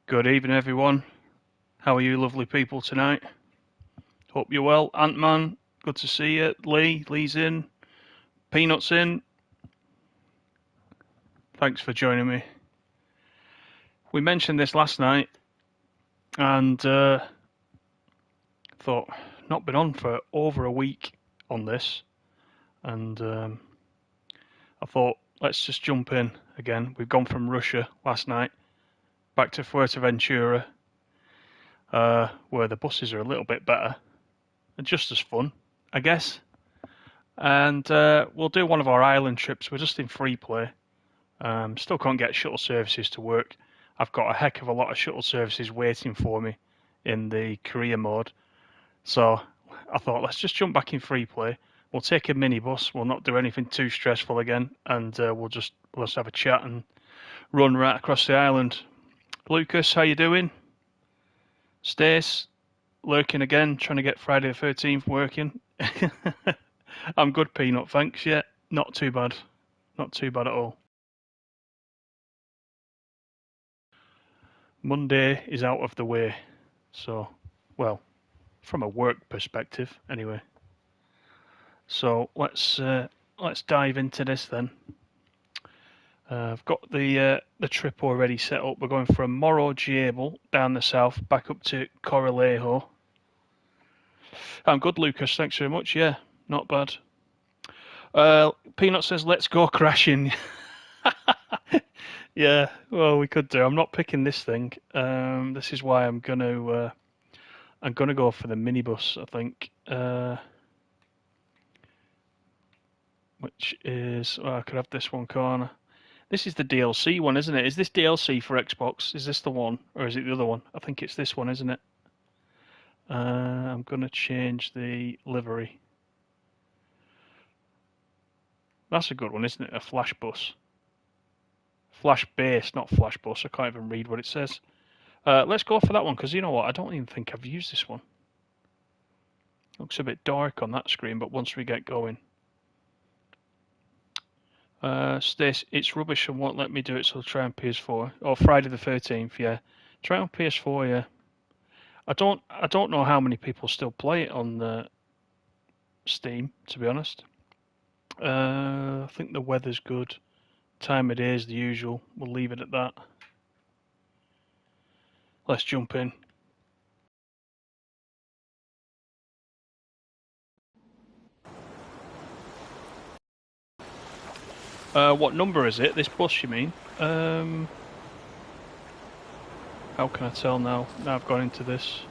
Good evening, everyone. How are you lovely people tonight? Hope you're well. Ant-Man, good to see you. Lee's in. Peanut's in. Thanks for joining me. We mentioned this last night and thought, not been on for over a week on this, and I thought, let's just jump in again. We've gone from Russia last night back to Fuerteventura, where the buses are a little bit better and just as fun, I guess. And we'll do one of our island trips. We're just in free play. Still can't get shuttle services to work. I've got a heck of a lot of shuttle services waiting for me in the career mode. So I thought, let's just jump back in free play. We'll take a minibus. We'll not do anything too stressful again, and we'll just have a chat and run right across the island. Lucas, how you doing? Stace, lurking again, trying to get Friday the 13th working. I'm good, Peanut, thanks. Yeah, not too bad. Not too bad at all. Monday is out of the way. So, well, from a work perspective, anyway. So let's dive into this then. I've got the trip already set up. We're going from Morro Giable down the south, back up to Corralejo. I'm good, Lucas. Thanks very much. Yeah, not bad. Peanut says, "Let's go crashing." Yeah, well, we could do. I'm not picking this thing. This is why I'm gonna go for the minibus, I think. Which is, I could have this one corner. This is the DLC one, isn't it? Is this DLC for Xbox? Is this the one, or is it the other one? I think it's this one, isn't it? I'm gonna change the livery. That's a good one, isn't it? A flash bus. Flash base, not flash bus. I can't even read what it says. Let's go for that one, because you know what? I don't even think I've used this one. Looks a bit dark on that screen, but once we get going. Stace, it's rubbish and won't let me do it, so I'll try on PS4. Or Friday the 13th, yeah. Try on PS4, yeah. I don't know how many people still play it on Steam, to be honest. I think the weather's good. Time of day is the usual. We'll leave it at that. Let's jump in. What number is it? This bus, you mean? How can I tell now? Now I've gone into this.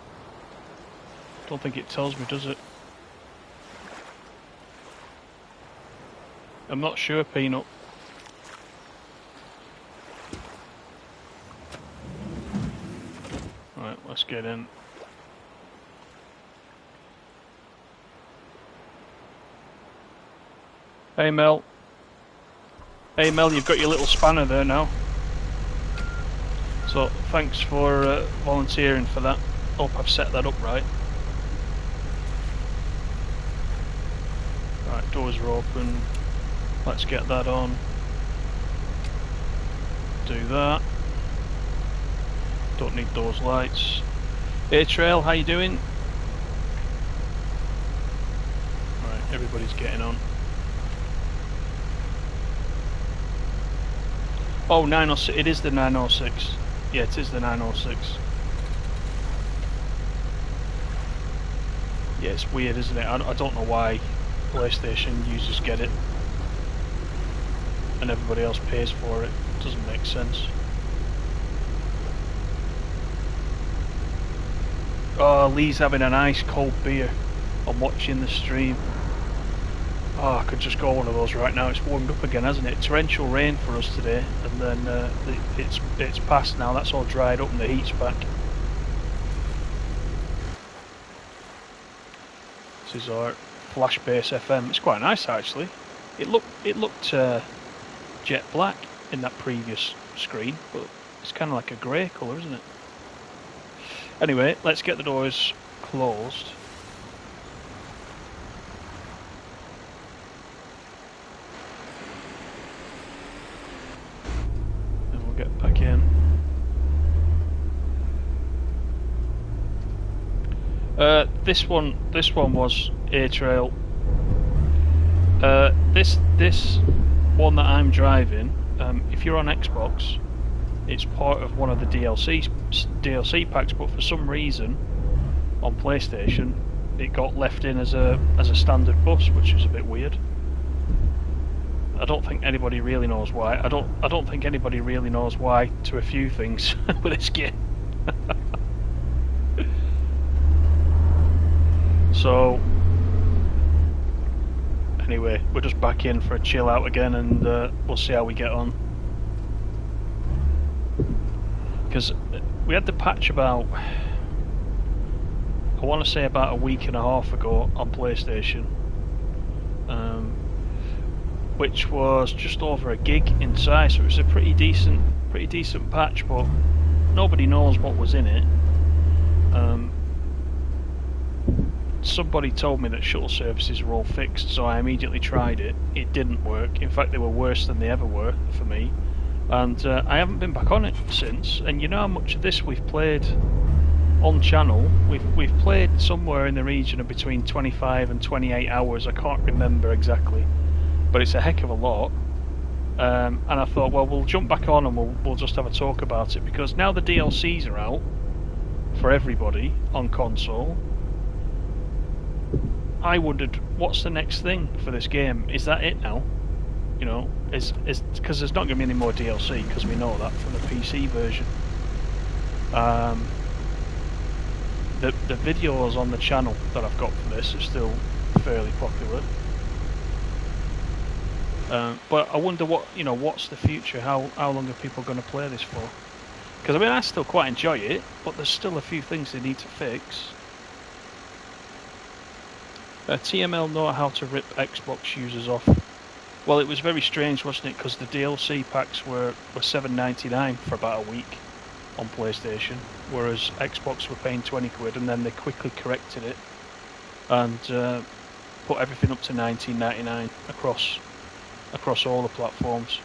Don't think it tells me, does it? I'm not sure, Peanut. Right, let's get in. Hey Mel. Hey Mel, you've got your little spanner there now. So thanks for volunteering for that. Hope I've set that up right. Right, doors are open. Let's get that on. Do that. Don't need those lights. Hey Trail, how you doing? Right, everybody's getting on. Oh, 906. It is the 906. Yeah, it is the 906. Yeah, it's weird, isn't it? I don't know why PlayStation users get it and everybody else pays for it. It doesn't make sense. Oh, Lee's having an ice cold beer. I'm watching the stream. Oh, I could just go one of those right now. It's warmed up again, hasn't it? Torrential rain for us today, and then it's passed now. That's all dried up and the heat's back. This is our Flash Base FM. It's quite nice actually. It looked jet black in that previous screen, but it's kind of like a grey colour, isn't it? Anyway, let's get the doors closed. Get back in. This one was A-Trail. This one that I'm driving, if you're on Xbox, it's part of one of the DLC packs, but for some reason on PlayStation it got left in as a standard bus, which is a bit weird. I don't think anybody really knows why. I don't think anybody really knows why to a few things with this game. So anyway, we're just back in for a chill out again, and we'll see how we get on. Because we had the patch about, I want to say about a week and a half ago on PlayStation, which was just over a gig in size, so it was a pretty decent patch, but nobody knows what was in it. Somebody told me that shuttle services were all fixed, so I immediately tried it. It didn't work. In fact, they were worse than they ever were for me. And I haven't been back on it since. And you know how much of this we've played on channel? We've played somewhere in the region of between 25 and 28 hours. I can't remember exactly, but it's a heck of a lot. And I thought, well, we'll jump back on and we'll just have a talk about it, because now the DLCs are out for everybody on console. I wondered, what's the next thing for this game? Is that it now? You know, is because there's not going to be any more DLC, because we know that from the PC version. The videos on the channel that I've got for this are still fairly popular. But I wonder what's the future? How long are people going to play this for? Because I mean, I still quite enjoy it, but there's still a few things they need to fix. TML know how to rip Xbox users off. Well, it was very strange, wasn't it? Because the DLC packs were $7.99 for about a week on PlayStation, whereas Xbox were paying 20 quid, and then they quickly corrected it and put everything up to $19.99 across all the platforms.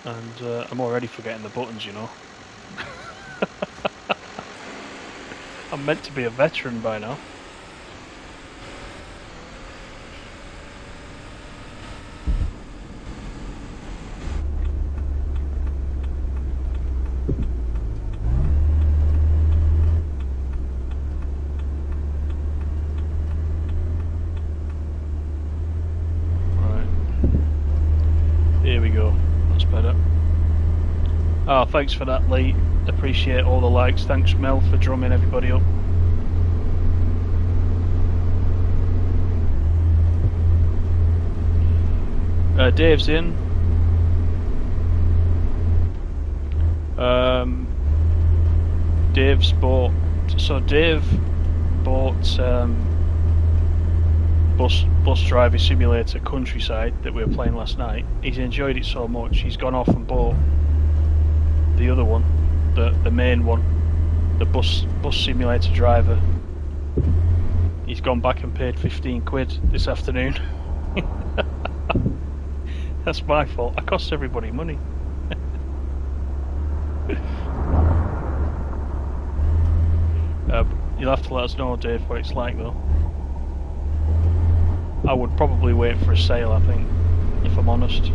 And I'm already forgetting the buttons, you know. I'm meant to be a veteran by now. Right. Here we go. That's better. Oh, thanks for that, Lee. Appreciate all the likes. Thanks, Mel, for drumming everybody up. Dave's in. Dave's bought. So Dave bought Bus Driver Simulator Countryside that we were playing last night. He's enjoyed it so much, he's gone off and bought the other one. The main one, the bus simulator driver. He's gone back and paid 15 quid this afternoon. That's my fault. I cost everybody money. You'll have to let us know, Dave, what it's like though. I would probably wait for a sale, I think, if I'm honest.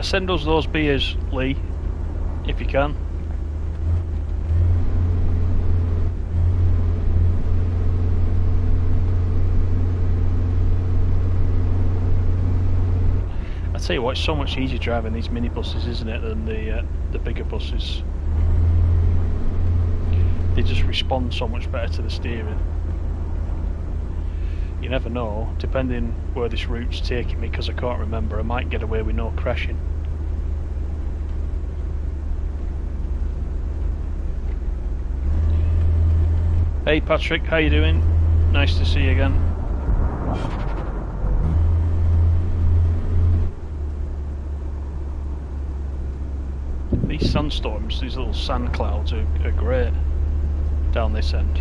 Send us those beers, Lee, if you can. I tell you what, it's so much easier driving these minibuses, isn't it, than the bigger buses. They just respond so much better to the steering. You never know, depending where this route's taking me, because I can't remember, I might get away with no crashing. Hey Patrick, how you doing? Nice to see you again. These sandstorms, these little sand clouds are great down this end.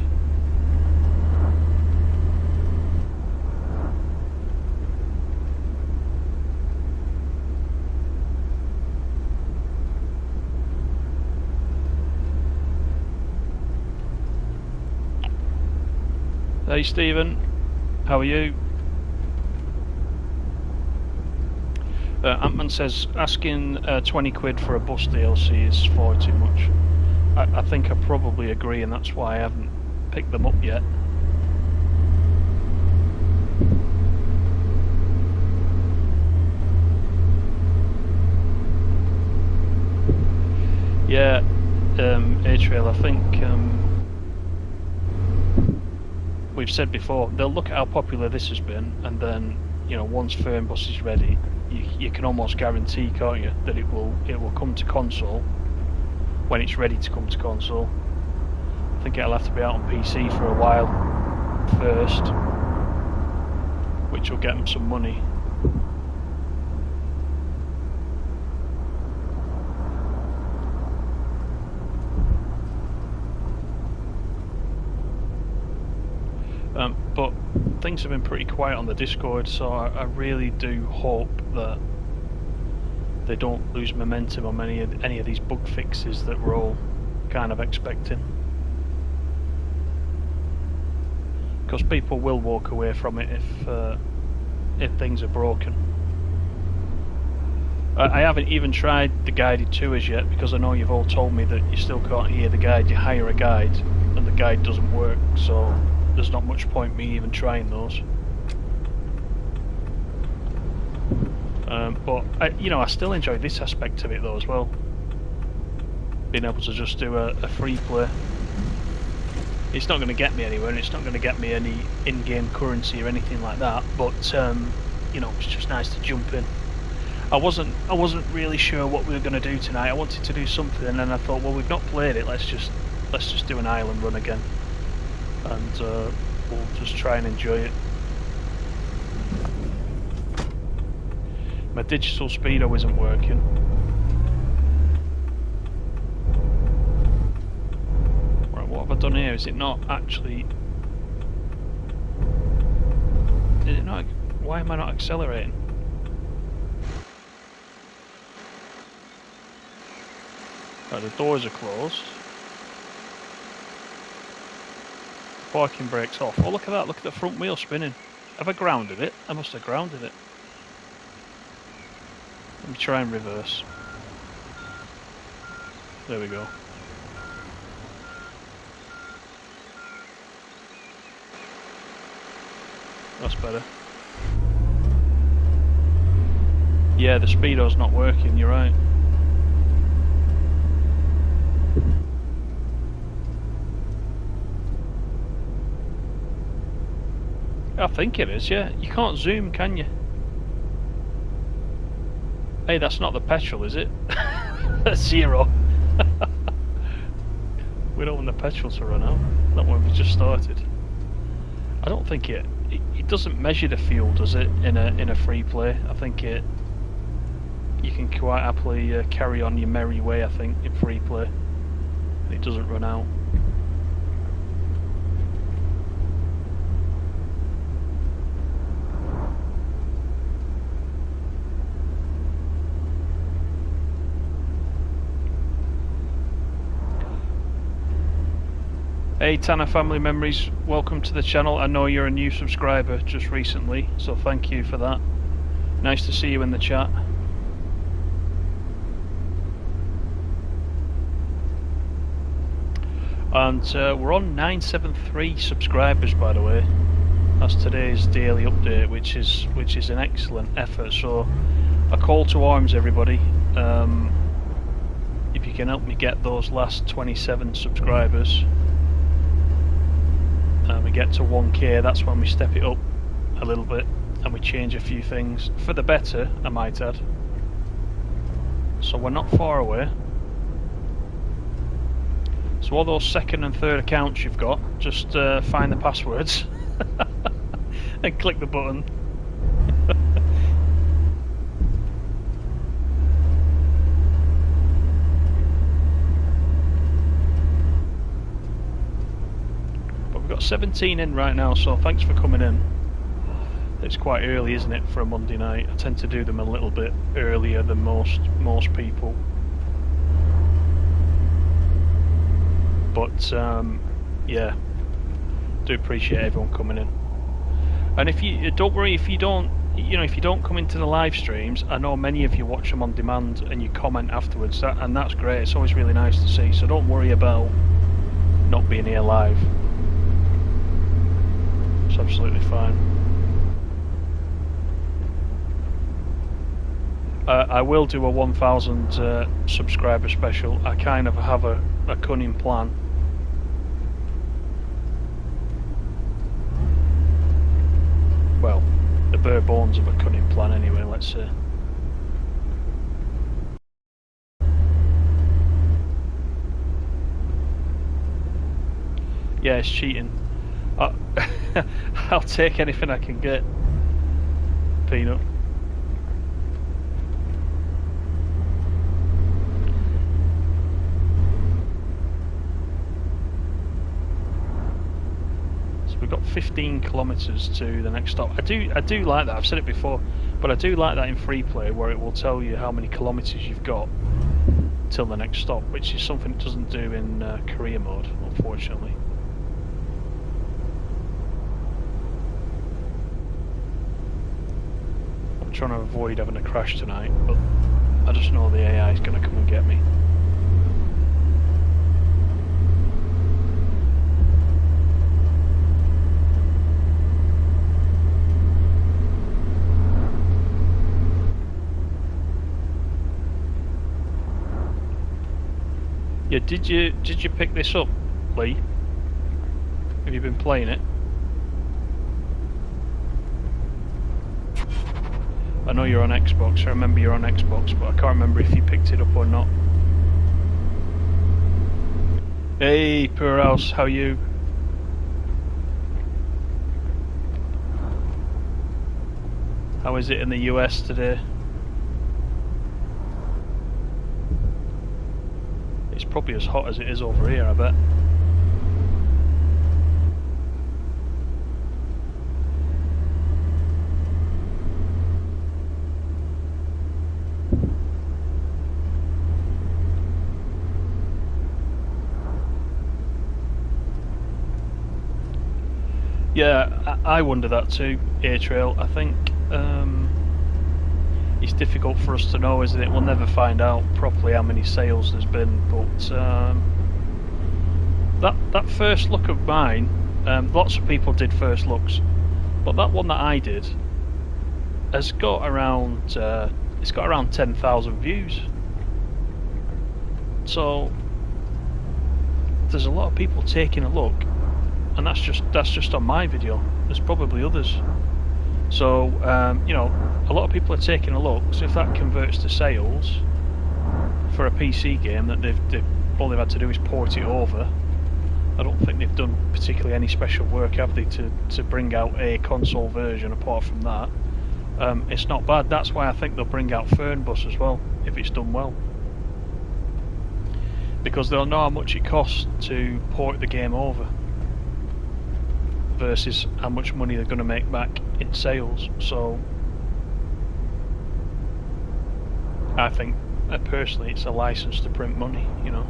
Hey Stephen, how are you? Ant-Man says asking 20 quid for a bus DLC is far too much. I think I probably agree, and that's why I haven't picked them up yet. Yeah, A-Trail, I think we've said before, they'll look at how popular this has been, and then, you know, once Fernbus is ready, you can almost guarantee, can't you, that it will come to console when it's ready to come to console. I think it'll have to be out on PC for a while first, which will get them some money. But things have been pretty quiet on the Discord, so I really do hope that they don't lose momentum on any of these bug fixes that we're all kind of expecting. Because people will walk away from it if things are broken. I haven't even tried the guided tours yet, because I know you've all told me that you still can't hear the guide. You hire a guide and the guide doesn't work, so there's not much point me even trying those. But I still enjoy this aspect of it though as well. Being able to just do a free play. It's not going to get me anywhere, and it's not going to get me any in-game currency or anything like that. But it's just nice to jump in. I wasn't really sure what we were going to do tonight. I wanted to do something, and then I thought, well, we've not played it. Let's just do an island run again, and we'll just try and enjoy it. My digital speedo isn't working. Right, what have I done here? Is it not actually? Is it not? Why am I not accelerating? Right, the doors are closed. Parking brake's off. Oh, look at that! Look at the front wheel spinning. Have I grounded it? I must have grounded it. Let me try and reverse. There we go. That's better. Yeah, the speedo's not working, you're right. I think it is, yeah. You can't zoom, can you? Hey, that's not the petrol, is it? That's 0. We don't want the petrol to run out. That one we just started. I don't think it doesn't measure the fuel, does it? In a free play, I think you can quite happily carry on your merry way. I think in free play, it doesn't run out. Hey Tanner Family Memories, welcome to the channel. I know you're a new subscriber just recently, so thank you for that. Nice to see you in the chat. And we're on 973 subscribers, by the way. That's today's daily update, which is an excellent effort. So a call to arms, everybody. If you can help me get those last 27 subscribers, we get to 1k, that's when we step it up a little bit and we change a few things for the better, I might add. So we're not far away. So all those second and third accounts you've got, just find the passwords and click the button. We've got 17 in right now, so thanks for coming in. It's quite early, isn't it, for a Monday night? I tend to do them a little bit earlier than most people. But yeah, Do appreciate everyone coming in. And if you don't worry if you don't, if you don't come into the live streams, I know many of you watch them on demand and you comment afterwards, and that's great. It's always really nice to see. So don't worry about not being here live. It's absolutely fine. I will do a 1,000 subscriber special. I kind of have a cunning plan. Well, the bare bones of a cunning plan anyway, let's say. Yeah, it's cheating. I'll take anything I can get. Peanut. We've got 15 kilometres to the next stop. I do like that. I've said it before, but I do like that in free play where it will tell you how many kilometres you've got till the next stop, which is something it doesn't do in career mode, unfortunately. I'm trying to avoid having a crash tonight, but I just know the AI is going to come and get me. Yeah, did you pick this up, Lee? Have you been playing it? I know you're on Xbox. I remember you're on Xbox, but I can't remember if you picked it up or not. Hey, Poor House, how are you? How is it in the US today? It's probably as hot as it is over here, I bet. Yeah, I wonder that too, A-Trail. I think it's difficult for us to know, isn't it? We'll never find out properly how many sales there's been, but that first look of mine, lots of people did first looks, but that one that I did has got around it's got around 10,000 views. So there's a lot of people taking a look, and that's just on my video. There's probably others. So a lot of people are taking a look. So if that converts to sales for a PC game that all they've had to do is port it over, I don't think they've done particularly any special work, have they, to bring out a console version apart from that. It's not bad. That's why I think they'll bring out Fernbus as well, if it's done well. Because they'll know how much it costs to port the game over versus how much money they're going to make back in sales. So I think personally it's a license to print money, you know.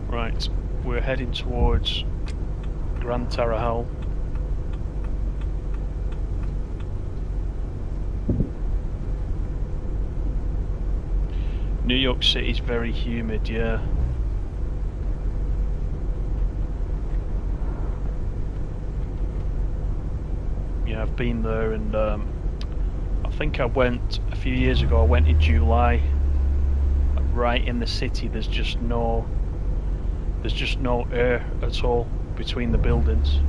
Right, we're heading towards Grand Tarahal. New York City's very humid, yeah. Yeah, I've been there, and I think I went a few years ago. I went in July. Right in the city, there's just no air at all between the buildings.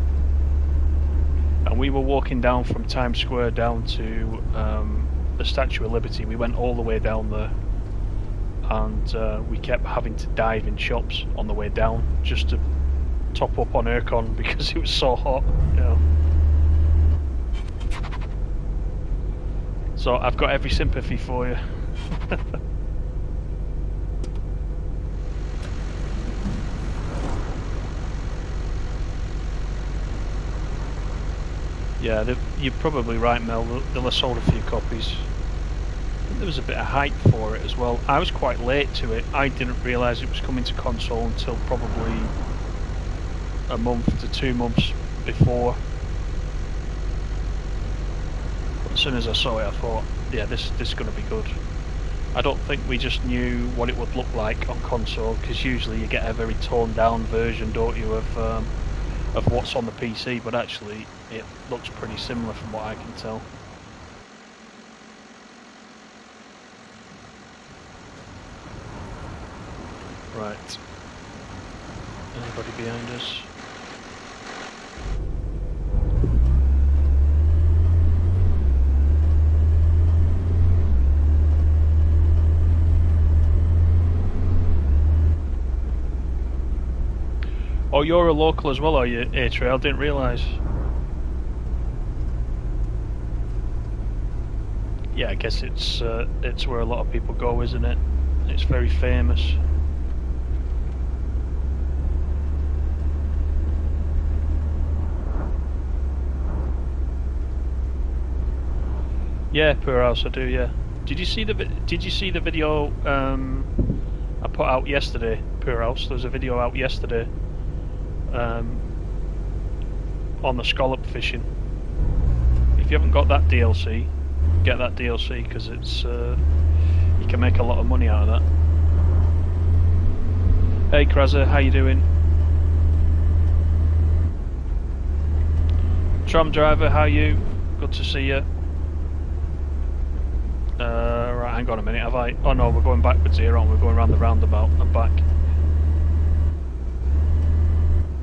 And we were walking down from Times Square down to the Statue of Liberty. We went all the way down there, and we kept having to dive in shops on the way down just to top up on aircon because it was so hot, you know. So I've got every sympathy for you. Yeah, you're probably right, Mel. They'll have sold a few copies. there was a bit of hype for it as well. I was quite late to it. I didn't realise it was coming to console until probably a month to 2 months before. But as soon as I saw it, I thought, yeah, this is going to be good. I don't think we just knew what it would look like on console, because usually you get a very toned down version, don't you, of what's on the PC, but actually it looks pretty similar from what I can tell. Right. Anybody behind us? Oh, you're a local as well, are you, A-Trail? Didn't realise. Yeah, I guess it's where a lot of people go, isn't it? It's very famous. Yeah, Poorhouse, I do. Yeah. Did you see the video I put out yesterday, Poorhouse? There was a video out yesterday on the scallop fishing. If you haven't got that DLC, get that DLC, because it's you can make a lot of money out of that. Hey Kraza, how you doing? Tram driver, how are you? Good to see you. Right, hang on a minute, have I? Oh no, we're going backwards here, aren't we? We're going around the roundabout and back.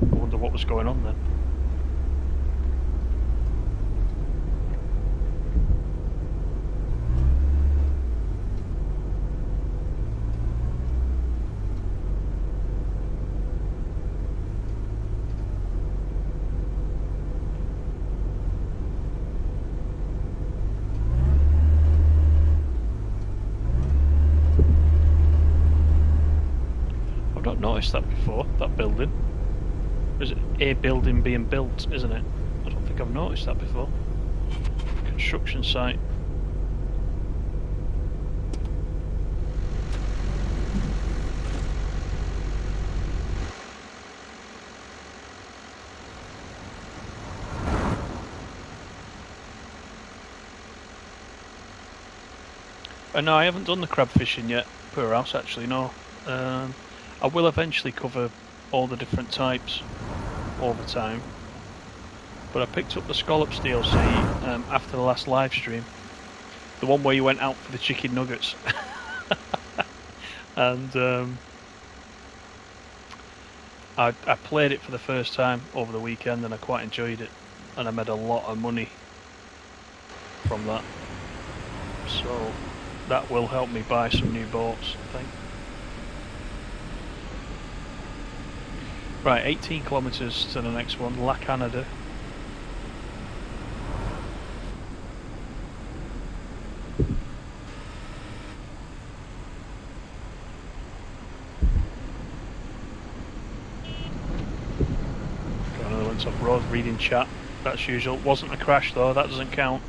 I wonder what was going on then. I've not noticed that before, that building. Is it a building being built, isn't it? I don't think I've noticed that before. Construction site. No, I haven't done the crab fishing yet, Poorhouse, actually, no. I will eventually cover all the different types over time. But I picked up the Scallops DLC after the last live stream. The one where you went out for the chicken nuggets. And I played it for the first time over the weekend and I quite enjoyed it. And I made a lot of money from that. So that will help me buy some new boats, I think. Right, 18 kilometres to the next one, La Canada. Got another one top road, reading chat, that's usual. Wasn't a crash though, that doesn't count.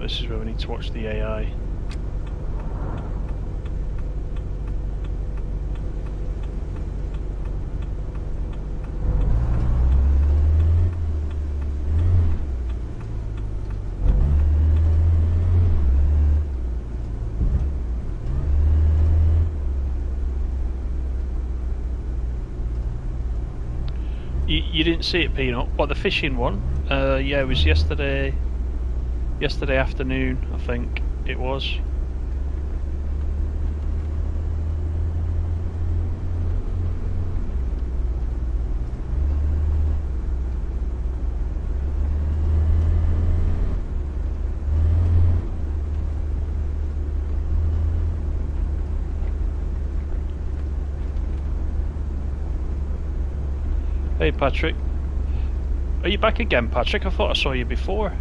This is where we need to watch the AI. You didn't see it, Peanut? What, the fishing one? Yeah, it was yesterday afternoon, I think it was. Hey Patrick. Are you back again, Patrick? I thought I saw you before.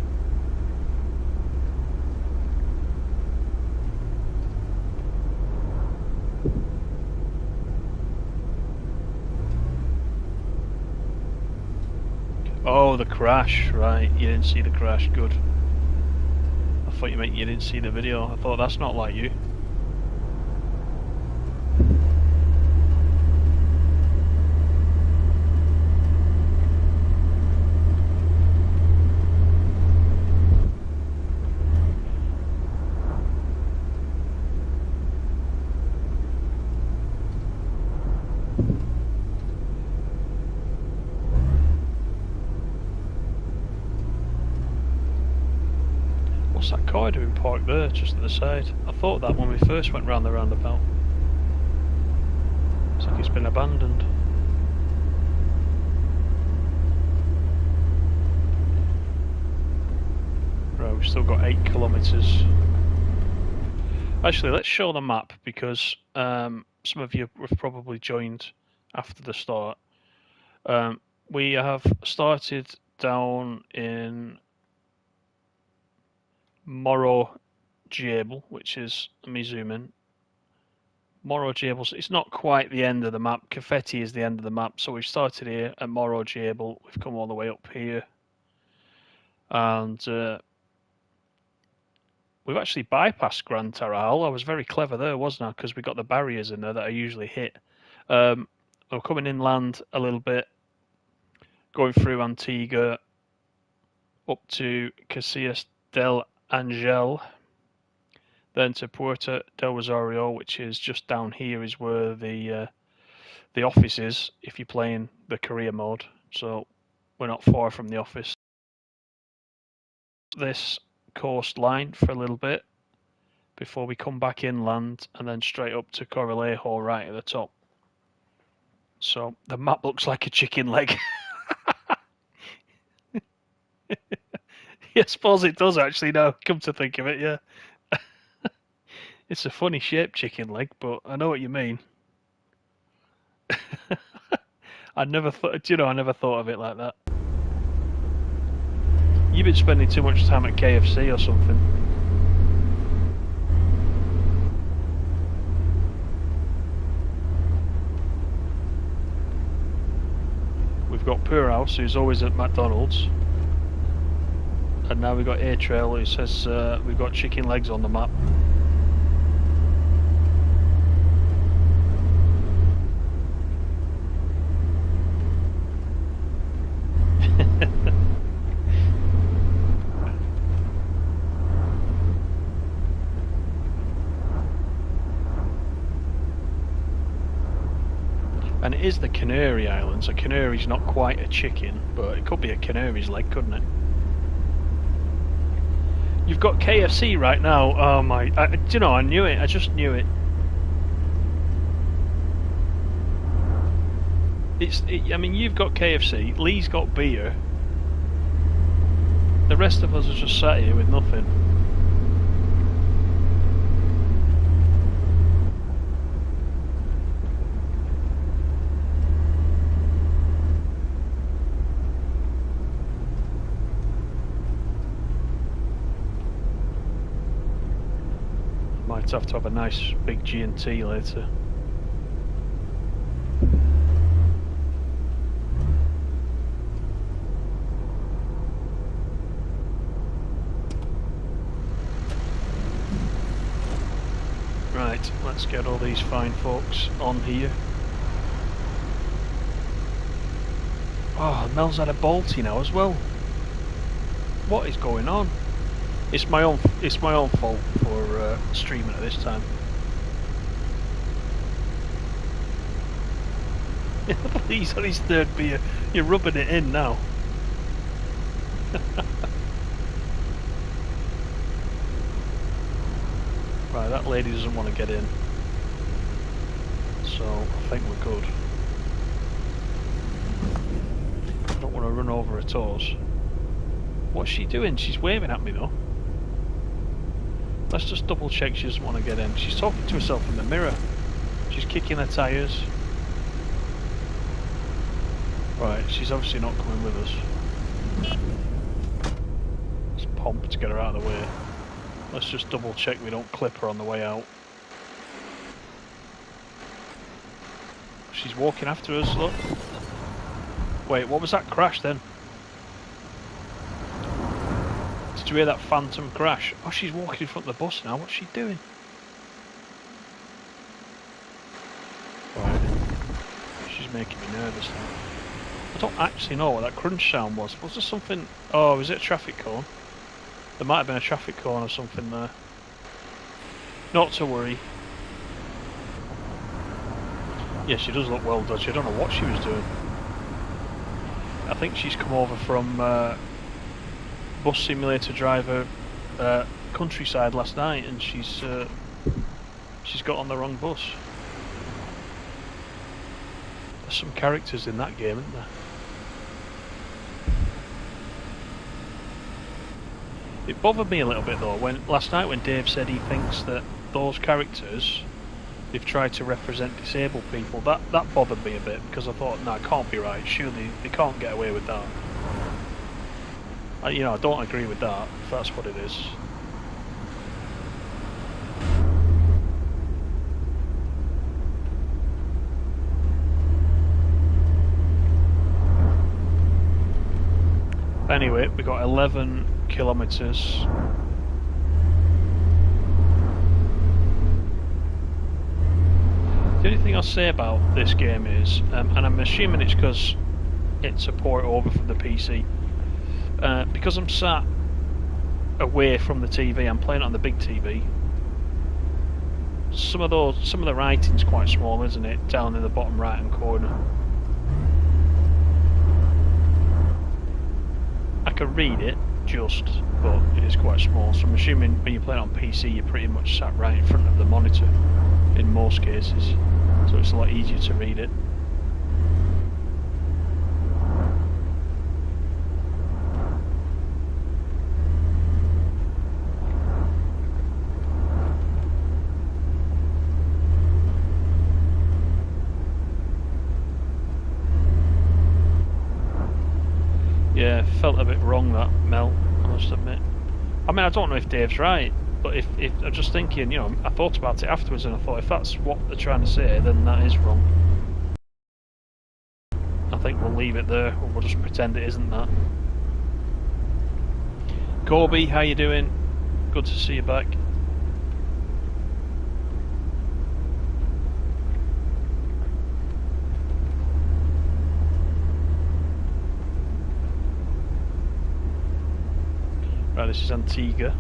Oh, the crash, right. You didn't see the crash, good. I thought you meant you didn't see the video. I thought that's not like you. What's that car doing parked there, just at the side? I thought that when we first went round the roundabout. It's like it's been abandoned. Right, we've still got 8 kilometres. Actually, let's show the map, because some of you have probably joined after the start. We have started down in Morro Jable, which is, let me zoom in. Morro Jable, so it's not quite the end of the map. Confetti is the end of the map, so we've started here at Morro Jable. We've come all the way up here, and we've actually bypassed Gran Tarajal. I was very clever there, wasn't I? Because we got the barriers in there that I usually hit. We're coming inland a little bit, going through Antigua, up to Casillas del Angel, then to Puerto del Rosario, which is just down here, is where the office is if you're playing the career mode. So we're not far from the office. This coastline for a little bit before we come back inland, and then straight up to Corralejo right at the top. So the map looks like a chicken leg. Yeah, I suppose it does actually now, come to think of it, yeah. It's a funny shaped chicken leg, but I know what you mean. I never thought, I never thought of it like that. You've been spending too much time at KFC or something. We've got Poorhouse, who's always at McDonald's. And now we've got Air Trail, who says we've got chicken legs on the map. And it is the Canary Islands. A canary's not quite a chicken, but it could be a canary's leg, couldn't it? You've got KFC right now. Oh my! I knew it. I just knew it. I mean, you've got KFC. Lee's got beer. The rest of us are just sat here with nothing. Might have to have a nice big G&T later. Right, let's get all these fine folks on here. Oh, Mel's had a Balti now as well. What is going on? It's my own fault for streaming at this time. He's on his third beer. You're rubbing it in now. Right, that lady doesn't want to get in. So I think we're good. I don't want to run over her toes. What's she doing? She's waving at me though. Let's just double check she doesn't want to get in. She's talking to herself in the mirror. She's kicking her tyres. Right, she's obviously not coming with us. Let's pump to get her out of the way. Let's just double check we don't clip her on the way out. She's walking after us, look. Wait, what was that crash then? to hear that phantom crash. Oh, she's walking in front of the bus now. What's she doing? Right. She's making me nervous now. I don't actually know what that crunch sound was. Was there something... Oh, was it a traffic cone? There might have been a traffic cone or something there. Not to worry. Yeah, she does look well dodgy. I don't know what she was doing. I think she's come over from bus simulator driver countryside last night, and she's got on the wrong bus. There's some characters in that game, isn't there? It bothered me a little bit though when last night when Dave said he thinks that those characters, they've tried to represent disabled people. That bothered me a bit, because I thought, no, it can't be right. Surely they can't get away with that. I don't agree with that, if that's what it is. Anyway, we got 11 kilometres. The only thing I'll say about this game is, and I'm assuming it's because it's a port over from the PC, because I'm sat away from the TV, I'm playing it on the big TV. Some of the writing's quite small, isn't it? Down in the bottom right hand corner. I can read it, but it is quite small. So I'm assuming when you play it on PC, you're pretty much sat right in front of the monitor in most cases, so it's a lot easier to read it. Yeah, felt a bit wrong that Mel, I must admit. I mean, I don't know if Dave's right, but if I'm just thinking, I thought about it afterwards and I thought if that's what they're trying to say, then that is wrong. I think we'll leave it there, or we'll just pretend it isn't that. Corby, how you doing? Good to see you back. Right, this is Antigua.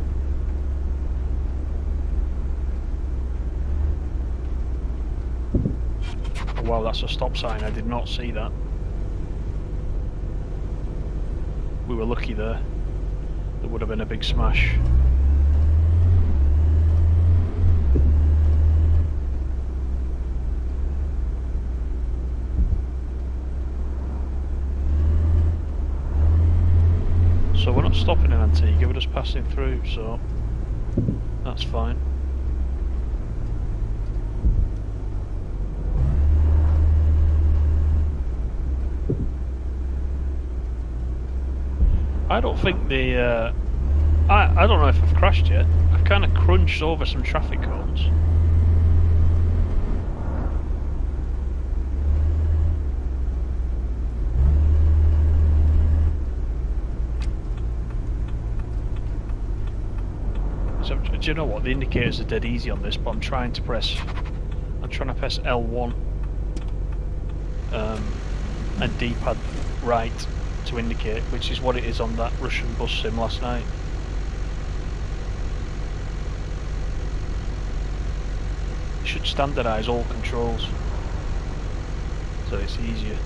Oh, wow, that's a stop sign. I did not see that. We were lucky there. There would have been a big smash. So we're not stopping in Antigua, we're just passing through, so that's fine. I don't think the I don't know if I've crashed yet. I've kind of crunched over some traffic cones. So, do you know what? The indicators are dead easy on this, but I'm trying to press L1 and D-pad right to indicate, which is what it is on that Russian bus sim last night. It should standardise all controls, so it's easier.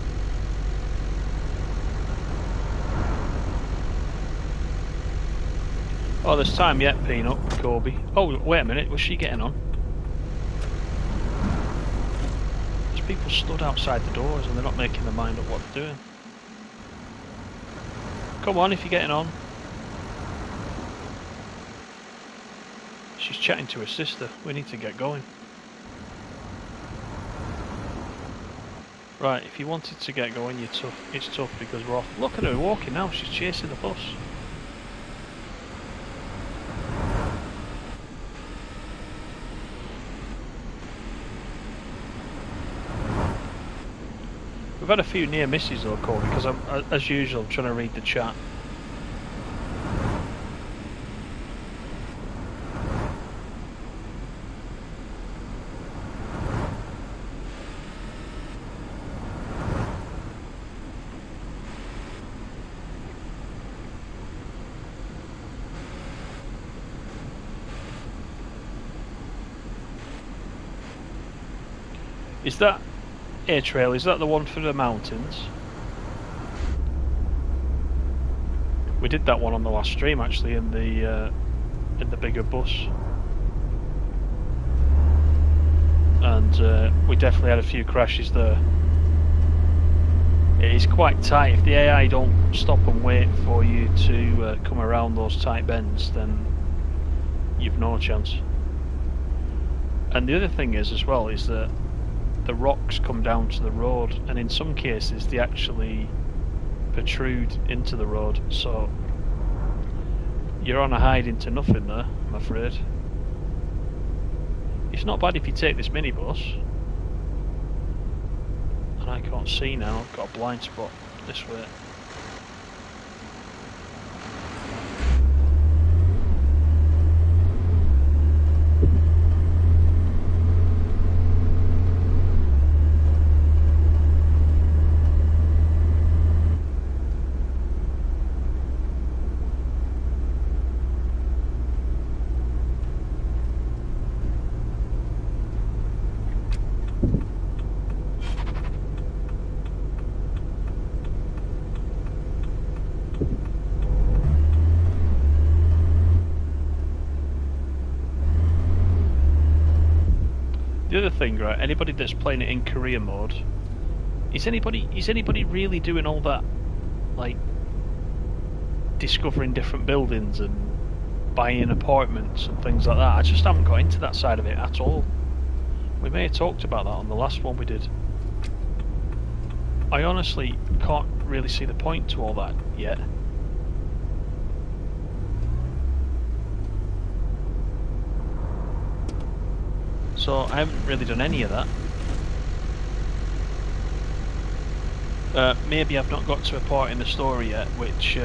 Oh, there's time yet, Peanut, Corby. Oh, wait a minute, was she getting on? There's people stood outside the doors and they're not making their mind up what they're doing. Come on, if you're getting on. She's chatting to her sister. We need to get going. Right, if you wanted to get going, you're tough. It's tough because we're off. Look at her walking now. She's chasing the bus. We've had a few near misses though, Corey, because as usual I'm trying to read the chat. Is that air trail? Is that the one for the mountains? We did that one on the last stream actually in the bigger bus, and we definitely had a few crashes there. It is quite tight. If the AI don't stop and wait for you to come around those tight bends, then you've no chance. And the other thing is as well is that the rocks come down to the road, and in some cases they actually protrude into the road, so you're on a hide into nothing there, I'm afraid. It's not bad if you take this minibus. And I can't see now, I've got a blind spot this way. The other thing, right, anybody that's playing it in career mode, is anybody really doing all that, like, discovering different buildings and buying apartments and things like that? I just haven't got into that side of it at all. We may have talked about that on the last one we did. I honestly can't really see the point to all that yet. So I haven't really done any of that. Maybe I've not got to a part in the story yet which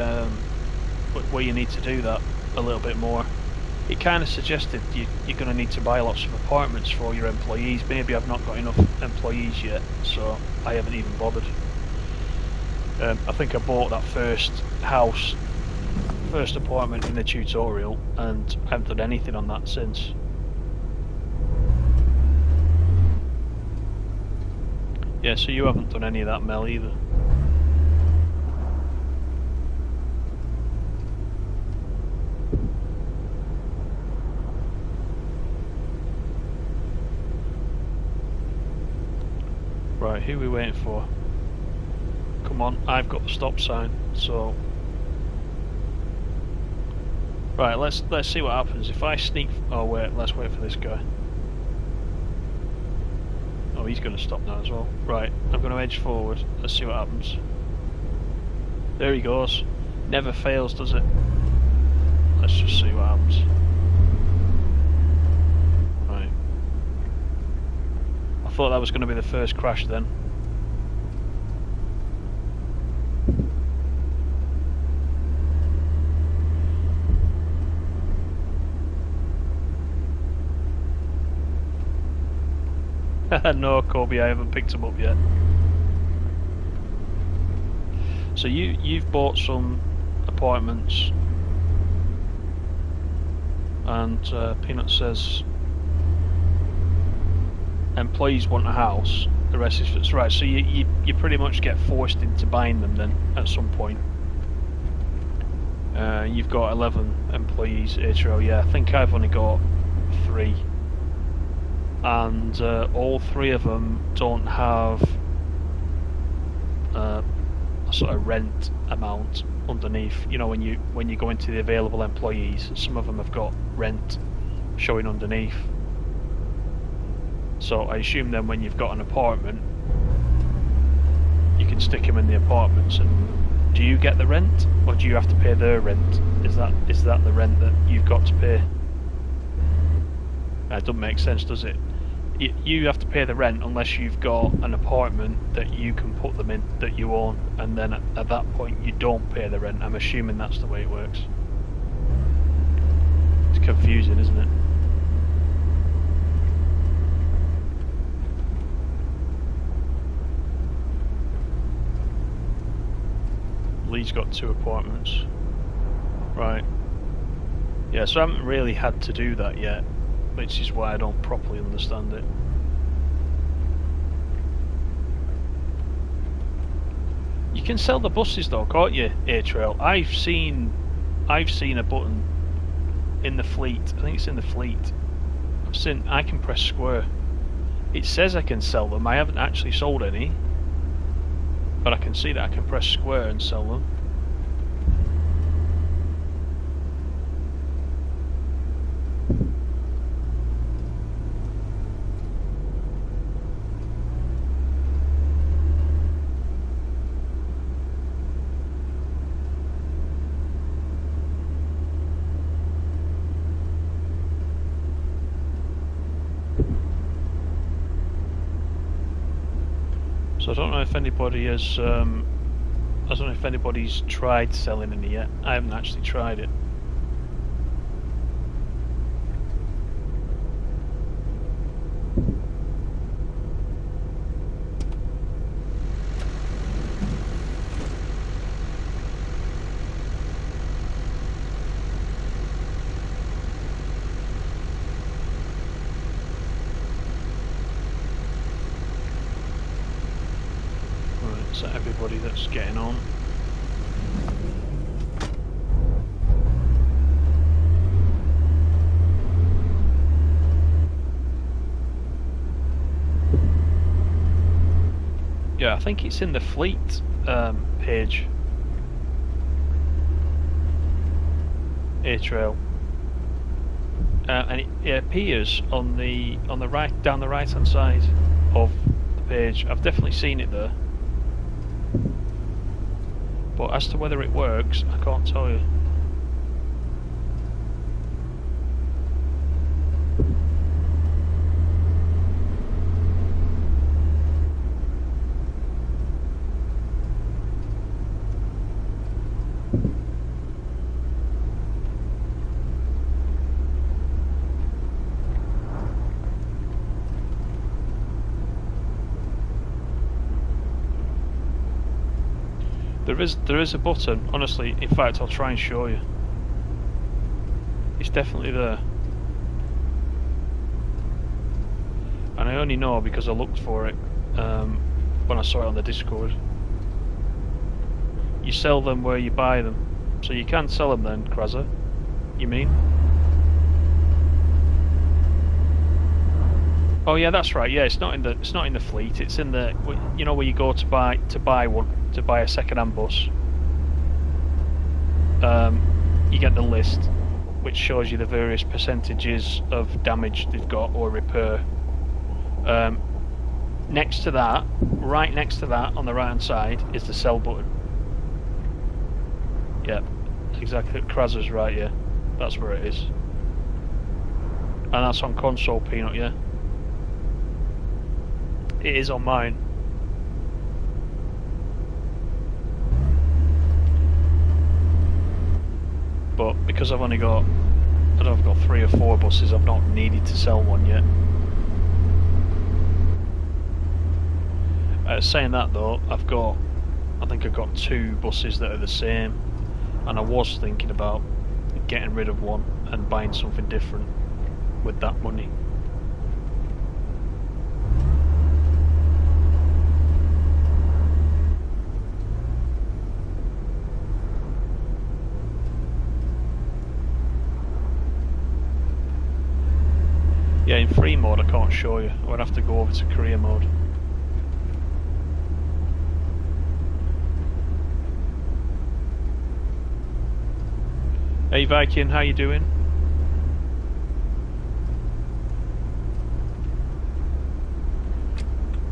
where you need to do that a little bit more. It kind of suggested you're going to need to buy lots of apartments for your employees. Maybe I've not got enough employees yet, so I haven't even bothered. I think I bought that first apartment in the tutorial, and I haven't done anything on that since. Yeah, so you haven't done any of that, Mel, either. Right, who are we waiting for? Come on, I've got the stop sign, so... Right, let's see what happens. If I sneak... Oh wait, let's wait for this guy. Oh, he's going to stop now as well. Right, I'm going to edge forward. Let's see what happens. There he goes. Never fails, does it? Let's just see what happens. Right. I thought that was going to be the first crash then. No, Kobe, I haven't picked them up yet. So you've bought some apartments, and Peanut says employees want a house. The rest is right. So you pretty much get forced into buying them then at some point. You've got 11 employees, Atro. Yeah, I think I've only got 3. And all 3 of them don't have a sort of rent amount underneath. You know, when you go into the available employees, some of them have got rent showing underneath. So I assume then when you've got an apartment, you can stick them in the apartments. And do you get the rent, or do you have to pay their rent? Is that the rent that you've got to pay? That doesn't make sense, does it? You have to pay the rent unless you've got an apartment that you can put them in, that you own, and then at that point you don't pay the rent. I'm assuming that's the way it works. It's confusing, isn't it? Lee's got 2 apartments. Right. Yeah, so I haven't really had to do that yet, which is why I don't properly understand it. You can sell the buses though, can't you, A-Trail? I've seen a button in the fleet. I think it's in the fleet. I can press square. It says I can sell them. I haven't actually sold any, but I can see that I can press square and sell them. So I don't know if anybody has. I don't know if anybody's tried selling any yet. I haven't actually tried it. Is that everybody that's getting on? Yeah, I think it's in the fleet page. A-Trail. And it appears on the right, down the right hand side of the page. I've definitely seen it there. But as to whether it works, I can't tell you. There is a button, honestly. In fact, I'll try and show you. It's definitely there. And I only know because I looked for it when I saw it on the Discord. You sell them where you buy them. So you can sell them then, Kraza? You mean? Oh yeah, that's right. Yeah, it's not in the fleet. It's in the, you know, where you go to buy a second-hand bus. You get the list, which shows you the various percentages of damage they've got or repair. Next to that, right next to that, on the right-hand side, is the sell button. Yeah, exactly. Kraza's right. Yeah, that's where it is, and that's on console, Peanut. Yeah. It is on mine. But because I've only got, I don't know, I've got 3 or 4 buses, I've not needed to sell one yet. Saying that though, I think I've got 2 buses that are the same, and I was thinking about getting rid of one and buying something different with that money. Yeah, in free mode I can't show you. I would have to go over to career mode. Hey Viking, how you doing?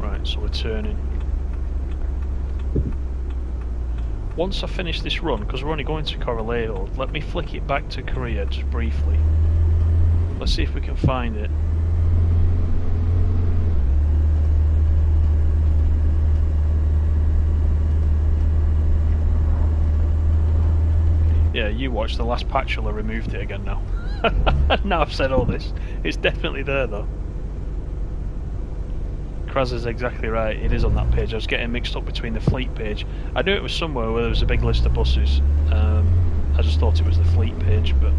Right, so we're turning. Once I finish this run, because we're only going to Corralejo, let me flick it back to Korea just briefly. Let's see if we can find it. Yeah, you watch, the last patch will have removed it again now. Now I've said all this. It's definitely there though. Kraz is exactly right, it is on that page. I was getting mixed up between the fleet page. I knew it was somewhere where there was a big list of buses. I just thought it was the fleet page, but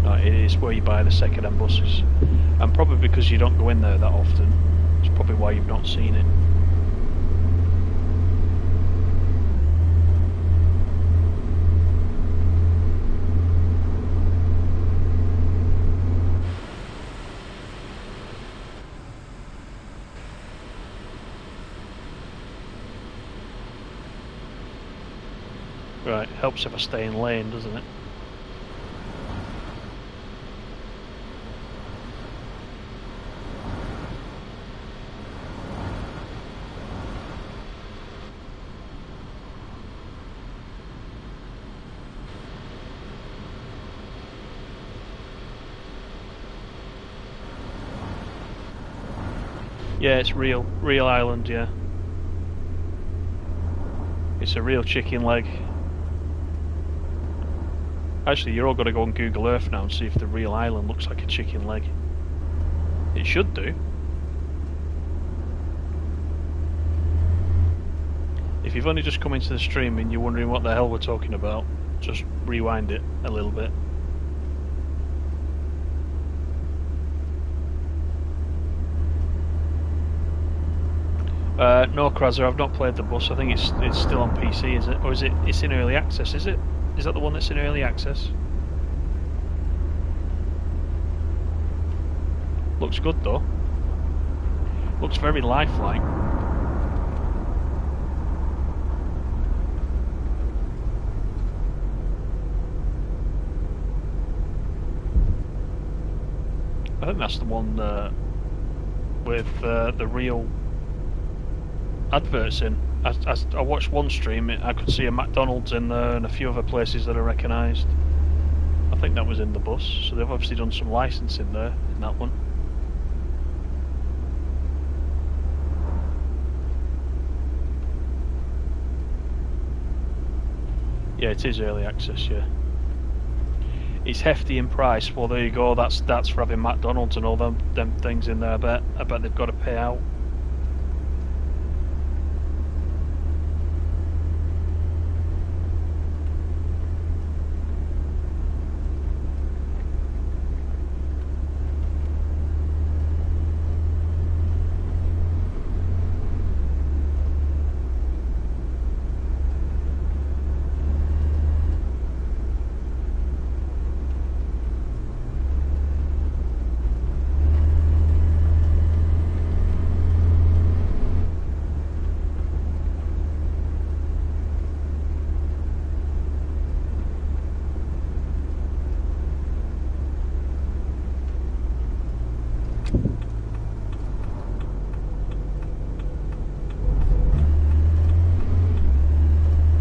no, it is where you buy the second-hand buses. And probably because you don't go in there that often, it's probably why you've not seen it. Right, helps if I stay in lane, doesn't it? Yeah, it's real island, yeah. It's a real chicken leg. Actually, you're all got to go on Google Earth now and see if the real island looks like a chicken leg. It should do. If you've only just come into the stream and you're wondering what the hell we're talking about, just rewind it a little bit. No, Krazer, I've not played the bus. I think it's still on PC, is it? Or is it? It's in early access, is it? Is that the one that's in early access? Looks good though. Looks very lifelike. I think that's the one with the real adverts in. I watched one stream, I could see a McDonald's in there and a few other places that I recognised. I think that was in the bus, so they've obviously done some licensing there in that one. Yeah, it is early access, yeah. It's hefty in price. Well, there you go. That's for having McDonald's and all them things in there. I bet they've got to pay out.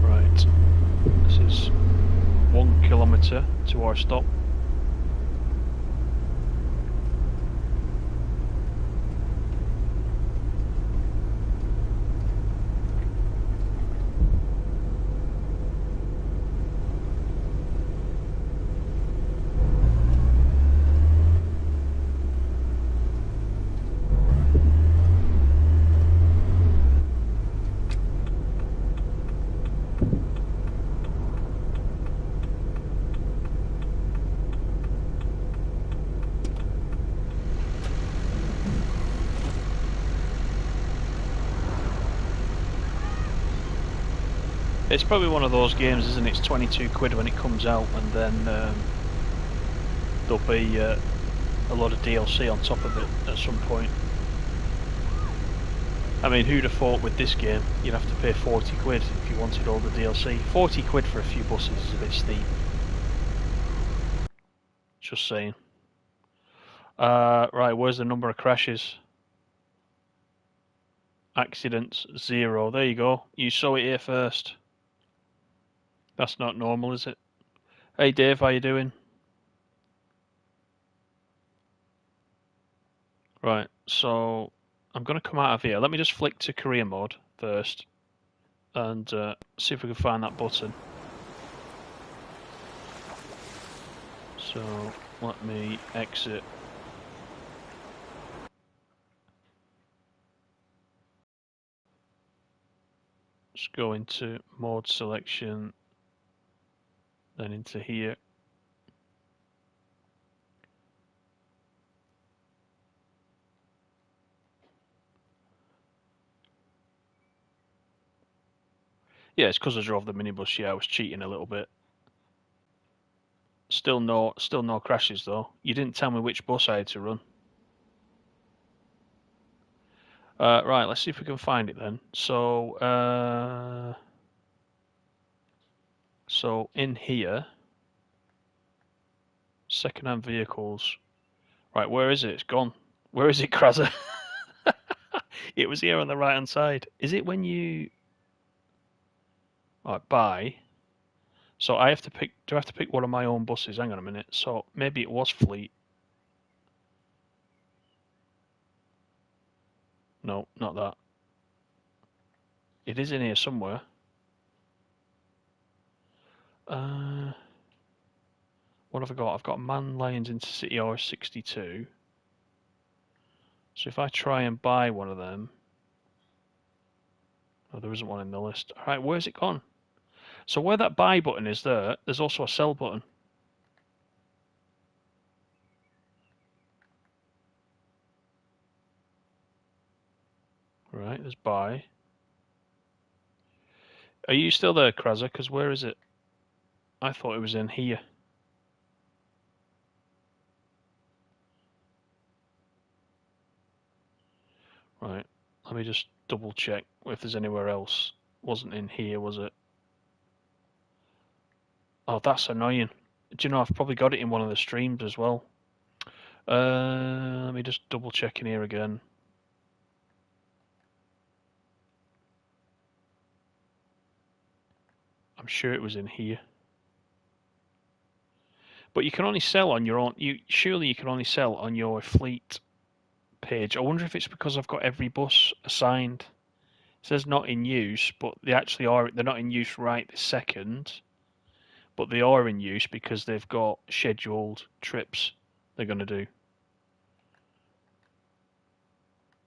Right. This is 1 kilometre to our stop. It's probably one of those games, isn't it? It's 22 quid when it comes out, and then there'll be a lot of DLC on top of it at some point. I mean, who'd have thought with this game you'd have to pay 40 quid if you wanted all the DLC? 40 quid for a few buses is a bit steep. Just saying. Right, where's the number of crashes? Accidents, 0. There you go. You saw it here first. That's not normal, is it? Hey Dave, how you doing? Right, so I'm going to come out of here. Let me just flick to career mode first and see if we can find that button. So let me exit. Just go into mode selection, then into here. Yeah, it's because I drove the minibus. Yeah, I was cheating a little bit. Still no crashes though. You didn't tell me which bus I had to run. Right, let's see if we can find it then. So So in here, second-hand vehicles. Right, where is it? It's gone. Where is it, Krazza? It was here on the right-hand side. Is it when you... Right, buy. So I have to pick... Do I have to pick one of my own buses? Hang on a minute. So maybe it was fleet. No, not that. It is in here somewhere. What have I got? I've got Man Lions Intercity R62. So if I try and buy one of them... Oh, there isn't one in the list. Alright, where's it gone? So where that buy button is there, there's also a sell button. Right, there's buy. Are you still there, Krazza? Because where is it? I thought it was in here. Right, let me just double check if there's anywhere else. Wasn't in here, was it? Oh, that's annoying. Do you know, I've probably got it in one of the streams as well. Let me just double check in here again. I'm sure it was in here. But you can only sell on your own. Surely you can only sell on your fleet page. I wonder if it's because I've got every bus assigned. It says not in use, but they actually are. They're not in use right this second, but they are in use because they've got scheduled trips they're going to do.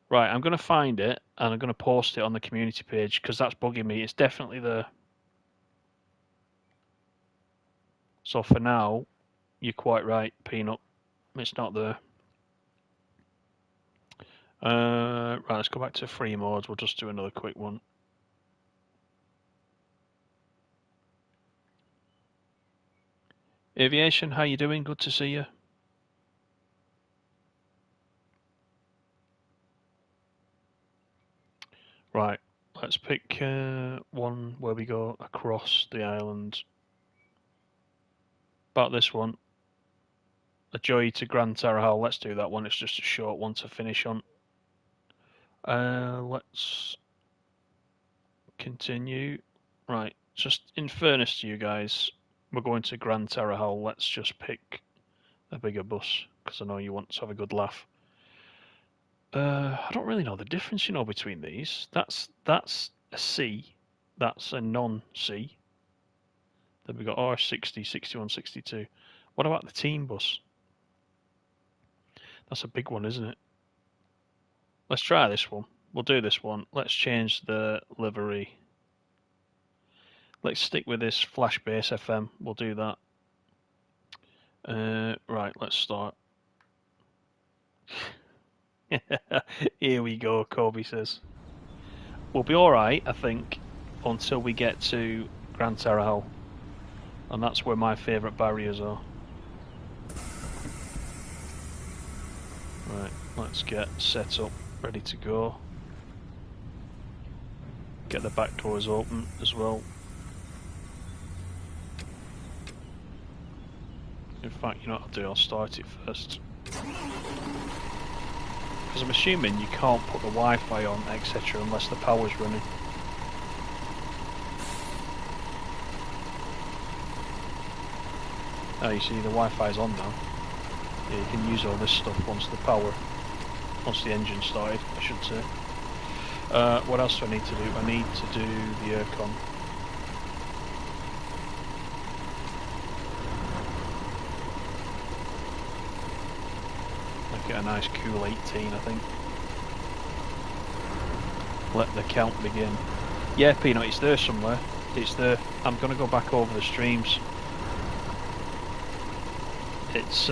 Right, I'm going to find it and I'm going to post it on the community page because that's bugging me. It's definitely there. So for now, you're quite right, Peanut. It's not there. Right, let's go back to free modes. We'll just do another quick one. Aviation, how you doing? Good to see you. Right, let's pick one where we go across the island. About this one. A joy to Grand Tarahal. Let's do that one. It's just a short one to finish on. Let's continue. Right, just in fairness to you guys, we're going to Grand Tarahal. Let's just pick a bigger bus because I know you want to have a good laugh. I don't really know the difference, you know, between these. That's a C. That's a non-C. Then we've got R60, 61, 62. What about the team bus? That's a big one, isn't it? Let's try this one. We'll do this one. Let's change the livery. Let's stick with this Flash Base FM. We'll do that. Right, let's start. Here we go, Kobe says. We'll be alright, I think, until we get to Grand Tarahal. And that's where my favourite barriers are. Right, let's get set up, ready to go. Get the back doors open as well. In fact, you know what I'll do? I'll start it first. Because I'm assuming you can't put the Wi-Fi on, etc. unless the power's running. Oh, you see the Wi-Fi's on now. Yeah, you can use all this stuff once the engine started, I should say. What else do I need to do? I need to do the aircon. Get a nice cool 18, I think. Let the count begin. Yeah, Peanut, it's there somewhere. It's there. I'm going to go back over the streams. It's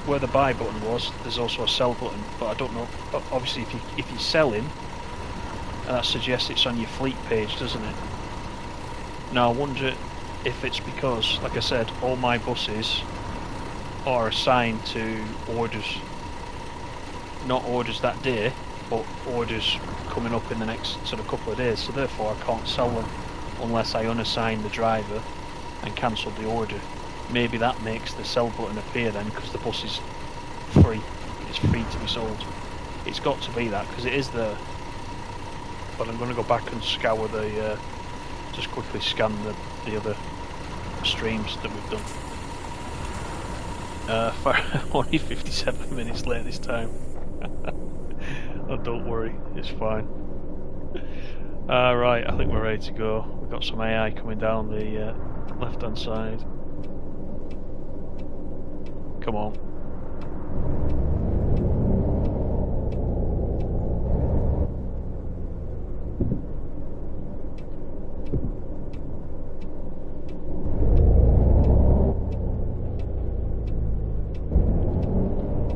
where the buy button was. There's also a sell button, but I don't know. Obviously, if you're selling, that suggests it's on your fleet page, doesn't it? Now, I wonder if it's because, like I said, all my buses are assigned to orders. Not orders that day, but orders coming up in the next sort of couple of days, so therefore I can't sell them unless I unassign the driver and cancelled the order. Maybe that makes the sell button appear then, because the bus is free. It's free to be sold. It's got to be that, because it is there. But I'm going to go back and scour the, just quickly scan the other streams that we've done. Only 57 minutes late this time. Oh, don't worry, it's fine. Right, I think we're ready to go. We've got some AI coming down the left hand side. Come on.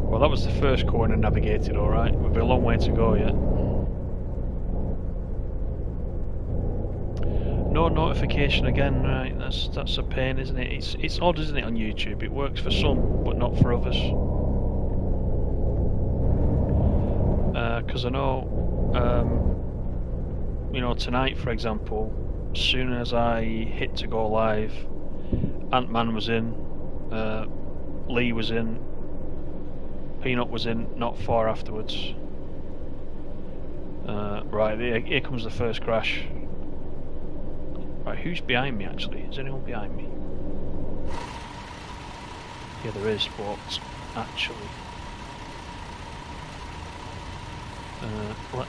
Well, that was the first corner navigated alright. We've got a long way to go yet. No notification again, right? That's a pain, isn't it? It's odd, isn't it, on YouTube? It works for some, but not for others. Because I know, you know, tonight, for example, as soon as I hit to go live, Ant-Man was in, Lee was in, Peanut was in not far afterwards. Right, here comes the first crash. Right, who's behind me actually? Is anyone behind me? Yeah, there is, but actually... let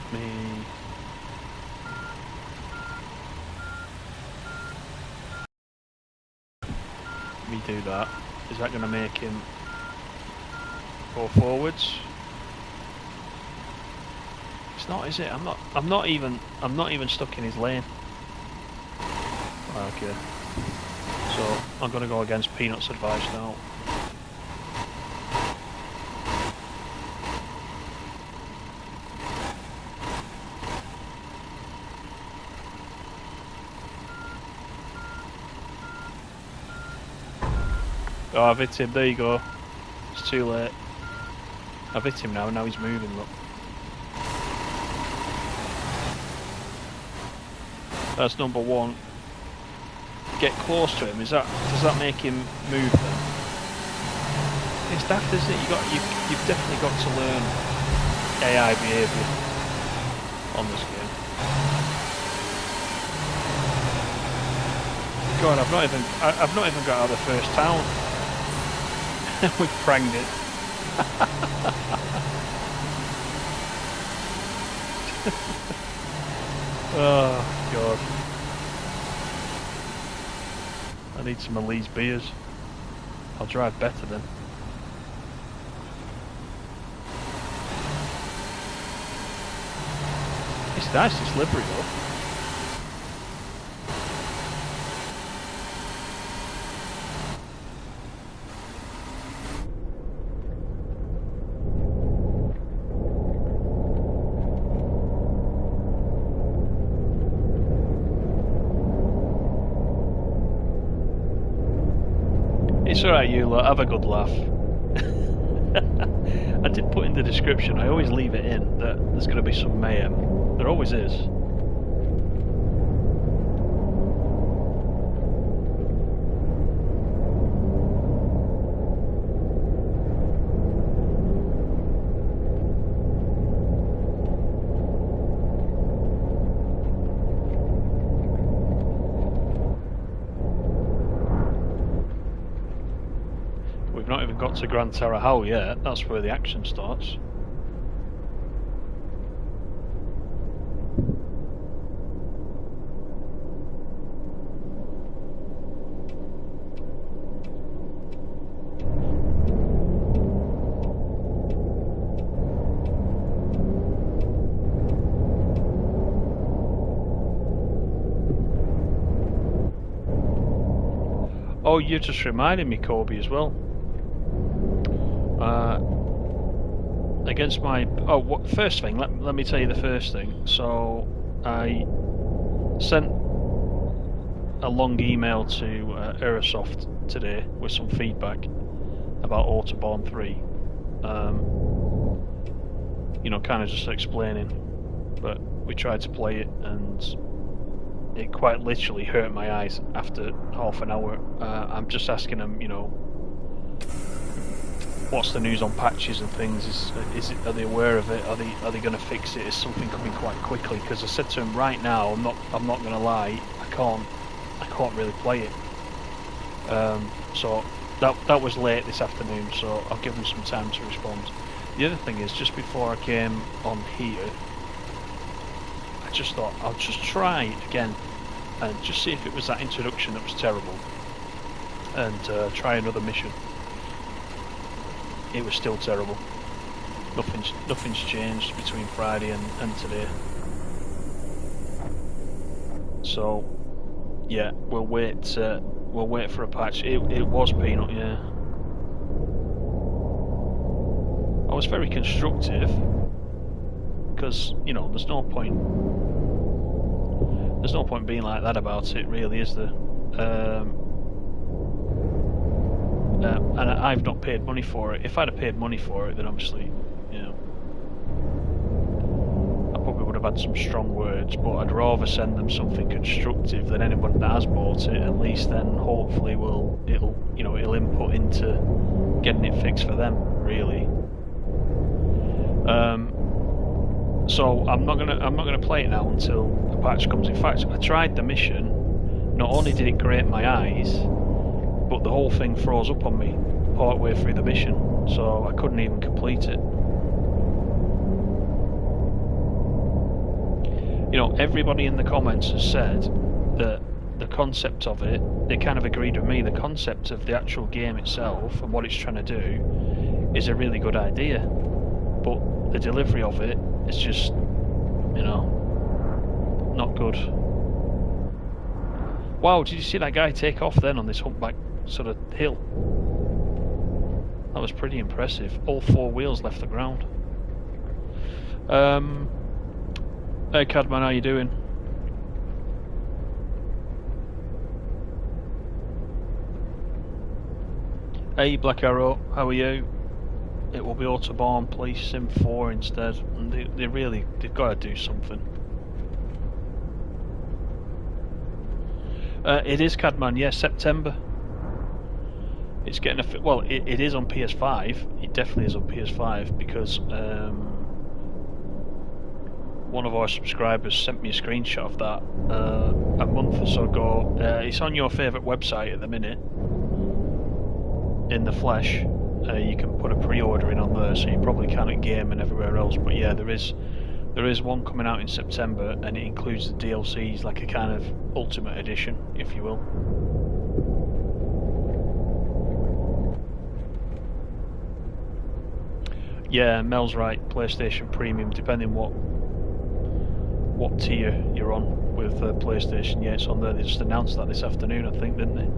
me do that. Is that going to make him go forwards? It's not, is it? I'm not even stuck in his lane. Okay. So I'm going to go against Peanut's advice now. Oh, I've hit him, there you go. It's too late. I've hit him now he's moving, look. That's number one. Get close to him, does that make him move then? It's daft, isn't it? You've definitely got to learn AI behaviour on this game. God, I've not even got out of the first town. We've pranged it. Oh God. I need some of Lee's beers. I'll drive better then. It's nice, it's slippery though. It's alright, you lot, have a good laugh. I did put in the description, I always leave it in, that there's going to be some mayhem. There always is. We've not even got to Gran Tarajal yet, that's where the action starts. Oh, you just reminded me, Kobe, as well. Against my... Oh, first thing, let me tell you the first thing. So, I sent a long email to Aerosoft today with some feedback about Autobahn 3. You know, kind of just explaining. But we tried to play it and it quite literally hurt my eyes after half an hour. I'm just asking them, you know, what's the news on patches and things? Are they aware of it? Are they going to fix it? Is something coming quite quickly? Because I said to them right now, I'm not going to lie, I can't really play it. So that was late this afternoon, so I'll give them some time to respond. The other thing is, just before I came on here, I just thought I'll just try it again and just see if it was that introduction that was terrible, and try another mission. It was still terrible. Nothing's changed between Friday and today. So yeah, we'll wait for a patch. It was Peanut, yeah. I was very constructive because, you know, there's no point being like that about it, really, is there? And I've not paid money for it. If I'd have paid money for it, then obviously, you know, I probably would have had some strong words, but I'd rather send them something constructive than anyone that has bought it. At least then, hopefully, it'll input into getting it fixed for them, really. So I'm not gonna play it now until the patch comes. In fact, I tried the mission. Not only did it grate my eyes, but the whole thing froze up on me part way through the mission, so I couldn't even complete it. You know, everybody in the comments has said that the concept of it, they kind of agreed with me, the concept of the actual game itself and what it's trying to do is a really good idea, but the delivery of it is just, you know, not good. Wow, did you see that guy take off then on this humpback sort of hill? That was pretty impressive. All four wheels left the ground. Hey Cadman, how you doing? Hey Black Arrow, how are you? It will be Autobahn Police Sim 4 instead, and they've got to do something. It is Cadman, yes, September. It's getting a well. It is on PS5. It definitely is on PS5 because one of our subscribers sent me a screenshot of that a month or so ago. It's on your favourite website at the minute, in the flesh. You can put a pre-order in on there, so you probably can at Game and everywhere else. But yeah, there is one coming out in September, and it includes the DLCs, like a kind of Ultimate Edition, if you will. Yeah, Mel's right. PlayStation Premium, depending what tier you're on with PlayStation. Yeah, it's on there. They just announced that this afternoon, I think, didn't they?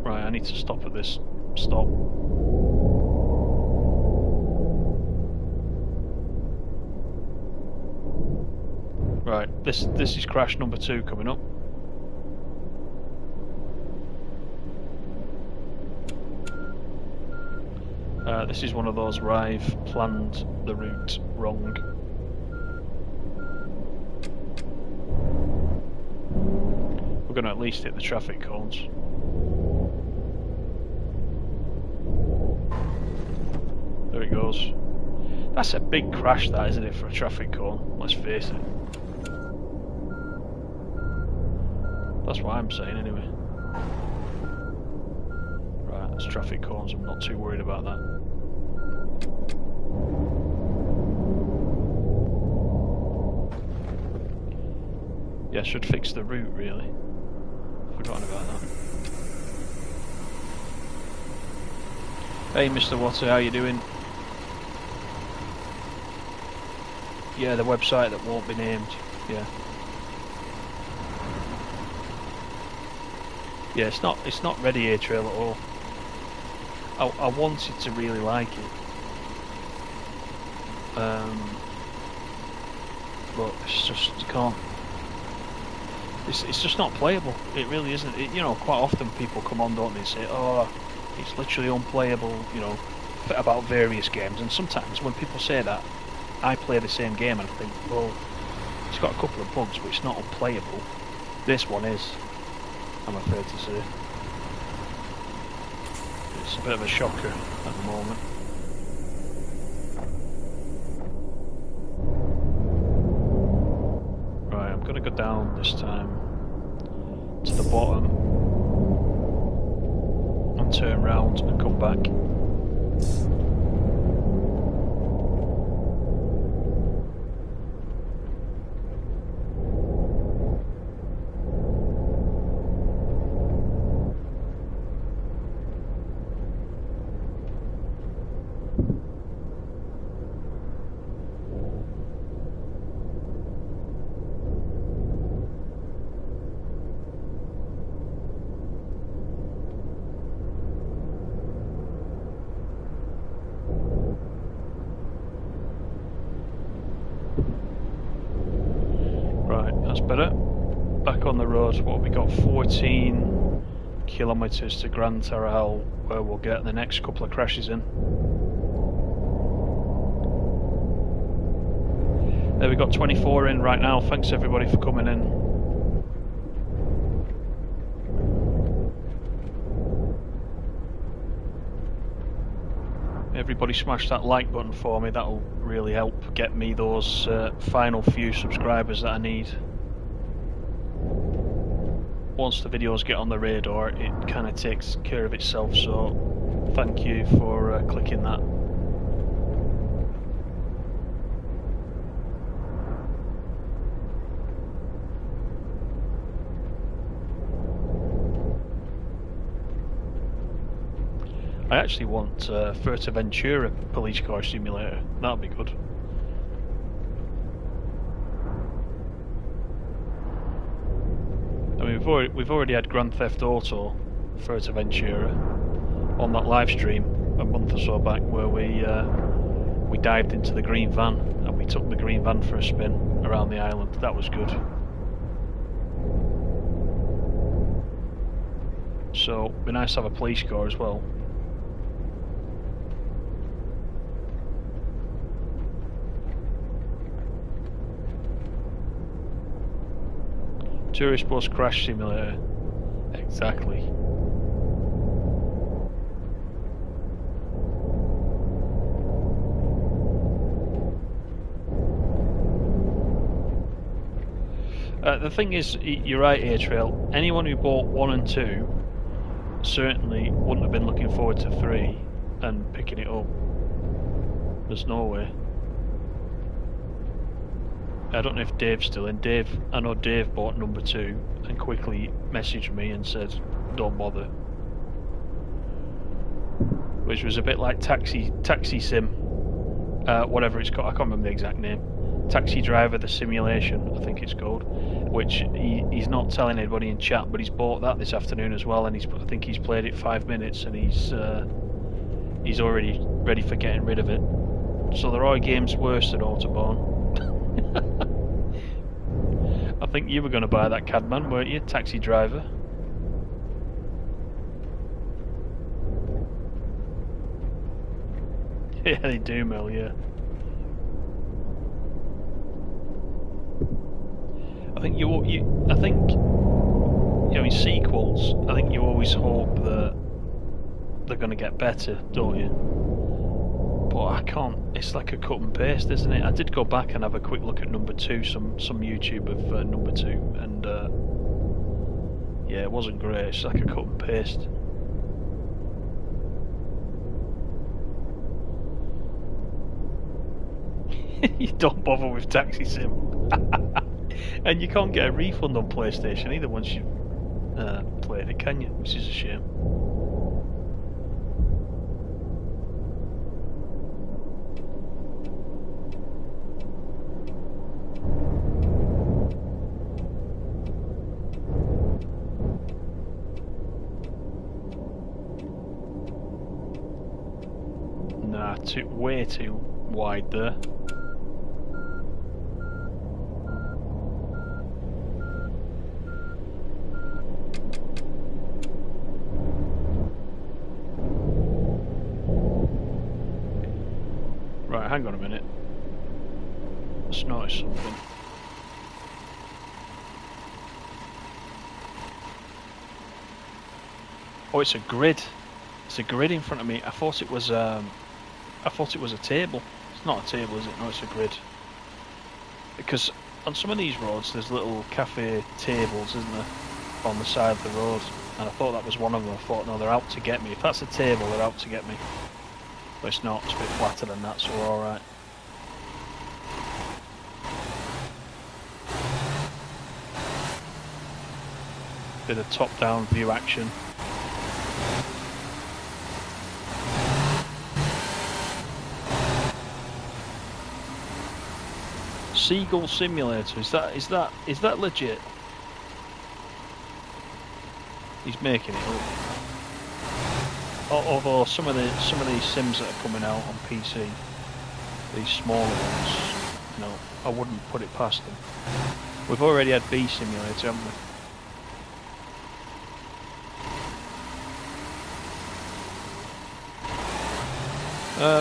Right, I need to stop at this stop. Right, this is crash number 2 coming up. This is one of those where I've planned the route wrong. We're going to at least hit the traffic cones. There it goes. That's a big crash, that, isn't it, for a traffic cone? Let's face it. That's what I'm saying, anyway. Right, that's traffic cones. I'm not too worried about that. Yeah, should fix the route, really. Forgotten about that. Hey, Mr. Water, how you doing? Yeah, the website that won't be named. Yeah. Yeah, it's not ready A-Trail at all. I wanted to really like it. But it's just can't. It's just not playable. It really isn't. You know, quite often people come on, don't they, and say, "Oh, it's literally unplayable." You know, about various games. And sometimes when people say that, I play the same game and I think, well, It's got a couple of bugs, but it's not unplayable. This one is, I'm afraid to say. It's a bit of a shocker at the moment. Right, I'm going to go down this time to the bottom and turn round and come back. Better. Back on the road, what have we got? 14 kilometres to Gran Tarajal, where we'll get the next couple of crashes in. There we got 24 in right now. Thanks everybody for coming in. Everybody smash that like button for me, that'll really help get me those final few subscribers that I need. Once the videos get on the radar, it kind of takes care of itself, so thank you for clicking that. I actually want Fuerteventura police car simulator, that'd be good. I mean, we've already had Grand Theft Auto Fuerteventura on that live stream a month or so back, where we dived into the green van and we took the green van for a spin around the island. That was good. So it'd be nice to have a police car as well. Tourist bus crash simulator. Exactly. The thing is, you're right, A-Trail. Anyone who bought 1 and 2 certainly wouldn't have been looking forward to 3 and picking it up. There's no way. I don't know if Dave's still in. I know Dave bought number 2 and quickly messaged me and said, don't bother. Which was a bit like Taxi Sim, whatever it's called, I can't remember the exact name. Taxi Driver the Simulation, I think it's called. Which he's not telling anybody in chat, but he's bought that this afternoon as well, and I think he's played it 5 minutes and he's already ready for getting rid of it. So there are games worse than Autobahn. I think you were going to buy that Cadman, weren't you? Taxi Driver. Yeah, they do, Mel, yeah. I think in sequels, I think you always hope that they're going to get better, don't you? But I can't, it's like a cut and paste, isn't it? I did go back and have a quick look at number 2, some YouTube of number 2, and yeah, it wasn't great. It's like a cut and paste. You don't bother with Taxi Sim. And you can't get a refund on PlayStation either once you've played it, can you? Which is a shame. Nah, way too wide there. Right, hang on a minute. Let's notice something. Oh, it's a grid. It's a grid in front of me. I thought it was a table. It's not a table, is it? No, it's a grid. Because on some of these roads, there's little cafe tables, isn't there, on the side of the road? And I thought that was one of them. I thought, no, they're out to get me. If that's a table, they're out to get me. But it's not. It's a bit flatter than that, so we're all right. Bit of top-down view action. Seagull Simulator. Is that legit? He's making it up. Although some of these sims that are coming out on PC, these smaller ones, you know, I wouldn't put it past them. We've already had Bee Simulator, haven't we?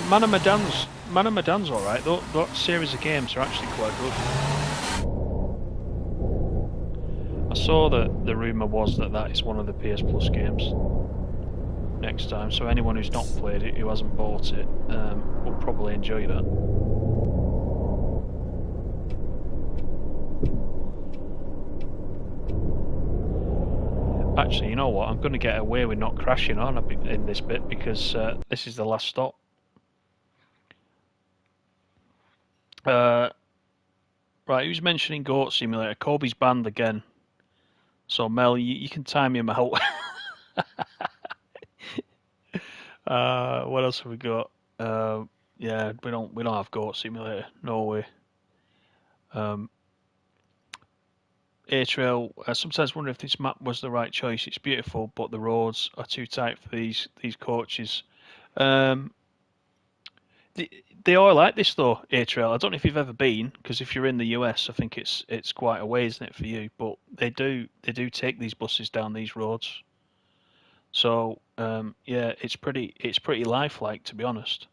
Man of Medan's alright. That series of games are actually quite good. I saw that the rumour was that is one of the PS Plus games next time, so anyone who's not played it, who hasn't bought it, will probably enjoy that. Actually, you know what? I'm going to get away with not crashing on in this bit because this is the last stop. Right, who's mentioning Goat Simulator? Kobe's banned again. So Mel, you can time him out. What else have we got? Yeah, we don't have Goat Simulator. No way. A-Trail. I sometimes wonder if this map was the right choice. It's beautiful, but the roads are too tight for these coaches. They are like this though, A-Trail. I don't know if you've ever been, because if you're in the US, I think it's quite a way, isn't it, for you? But they do take these buses down these roads. So yeah, it's pretty lifelike, to be honest.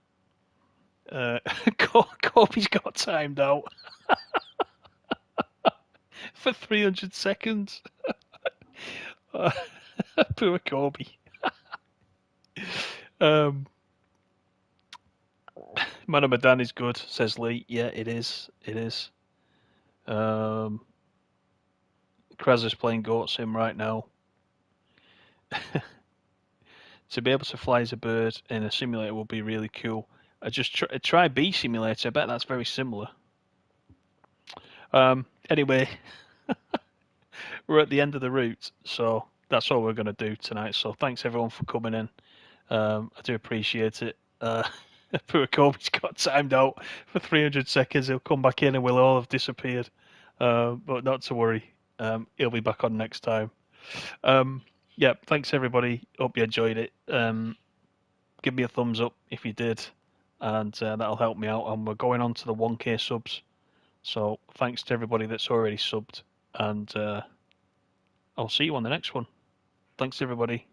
Kobe's got timed out for 300 seconds. Poor Kobe. Man of Medan is good, says Lee. Yeah, it is. It is. Kraz is playing Goat Sim right now. To be able to fly as a bird in a simulator would be really cool. I just try Bee Simulator. I bet that's very similar. Anyway, we're at the end of the route, so that's all we're going to do tonight. So thanks everyone for coming in. I do appreciate it. Poor Kobe's got timed out for 300 seconds. He'll come back in and we'll all have disappeared. But not to worry. He'll be back on next time. Yeah, thanks everybody. Hope you enjoyed it. Give me a thumbs up if you did, and that'll help me out. And we're going on to the 1K subs. So thanks to everybody that's already subbed, and I'll see you on the next one. Thanks everybody.